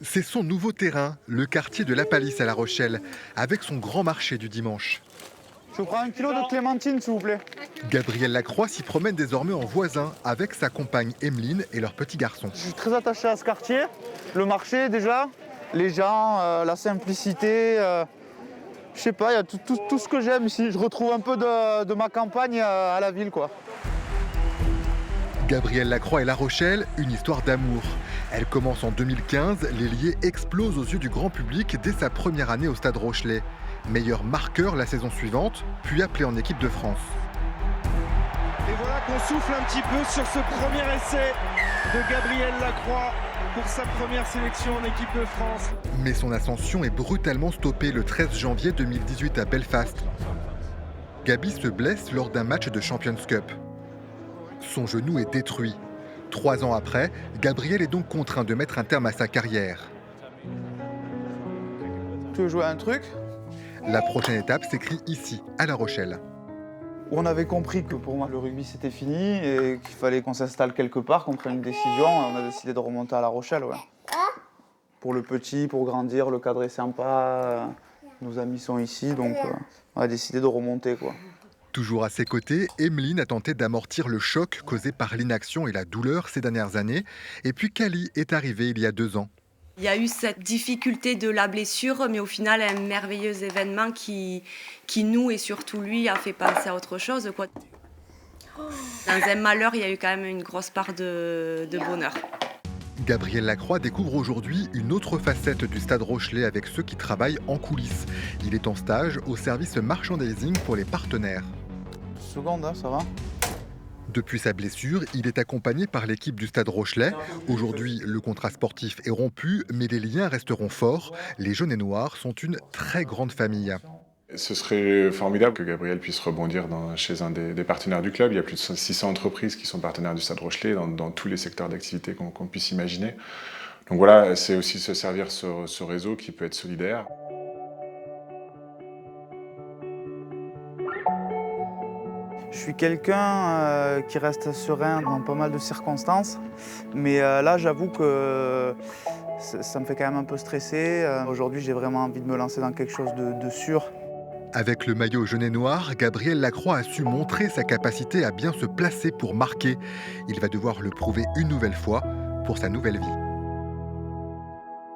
C'est son nouveau terrain, le quartier de La Palisse à La Rochelle, avec son grand marché du dimanche. Je vous prends 1 kilo de clémentine, s'il vous plaît. Gabriel Lacroix s'y promène désormais en voisin avec sa compagne Emeline et leur petit garçon. Je suis très attaché à ce quartier, le marché déjà, les gens, la simplicité. Je sais pas, il y a tout ce que j'aime ici. Je retrouve un peu de ma campagne à la ville, quoi. Gabriel Lacroix et La Rochelle, une histoire d'amour. Elle commence en 2015, les liens explosent aux yeux du grand public dès sa première année au Stade Rochelais. Meilleur marqueur la saison suivante, puis appelé en équipe de France. Et voilà qu'on souffle un petit peu sur ce premier essai de Gabriel Lacroix pour sa première sélection en équipe de France. Mais son ascension est brutalement stoppée le 13 janvier 2018 à Belfast. Gabi se blesse lors d'un match de Champions Cup. Son genou est détruit. 3 ans après, Gabriel est donc contraint de mettre un terme à sa carrière. Tu veux jouer à un truc? La prochaine étape s'écrit ici, à La Rochelle. On avait compris que pour moi le rugby c'était fini et qu'il fallait qu'on s'installe quelque part, qu'on prenne une décision. On a décidé de remonter à La Rochelle, ouais. Pour le petit, pour grandir, le cadre est sympa. Nos amis sont ici, donc on a décidé de remonter, quoi. Toujours à ses côtés, Emeline a tenté d'amortir le choc causé par l'inaction et la douleur ces dernières années. Et puis Kali est arrivée il y a 2 ans. Il y a eu cette difficulté de la blessure, mais au final, un merveilleux événement qui nous et surtout lui a fait penser à autre chose, quoi. Dans un malheur, il y a eu quand même une grosse part de bonheur. Gabriel Lacroix découvre aujourd'hui une autre facette du Stade Rochelais avec ceux qui travaillent en coulisses. Il est en stage au service merchandising pour les partenaires. Seconde, hein, ça va? Depuis sa blessure, il est accompagné par l'équipe du Stade Rochelais. Aujourd'hui, le contrat sportif est rompu, mais les liens resteront forts. Les jaunes et noirs sont une très grande famille. Ce serait formidable que Gabriel puisse rebondir chez un des partenaires du club. Il y a plus de 600 entreprises qui sont partenaires du Stade Rochelais dans tous les secteurs d'activité qu'on puisse imaginer. Donc voilà, c'est aussi se servir ce réseau qui peut être solidaire. Je suis quelqu'un qui reste serein dans pas mal de circonstances, mais là j'avoue que ça me fait quand même un peu stresser. Aujourd'hui j'ai vraiment envie de me lancer dans quelque chose de sûr. Avec le maillot jaune et noir, Gabriel Lacroix a su montrer sa capacité à bien se placer pour marquer. Il va devoir le prouver une nouvelle fois pour sa nouvelle vie.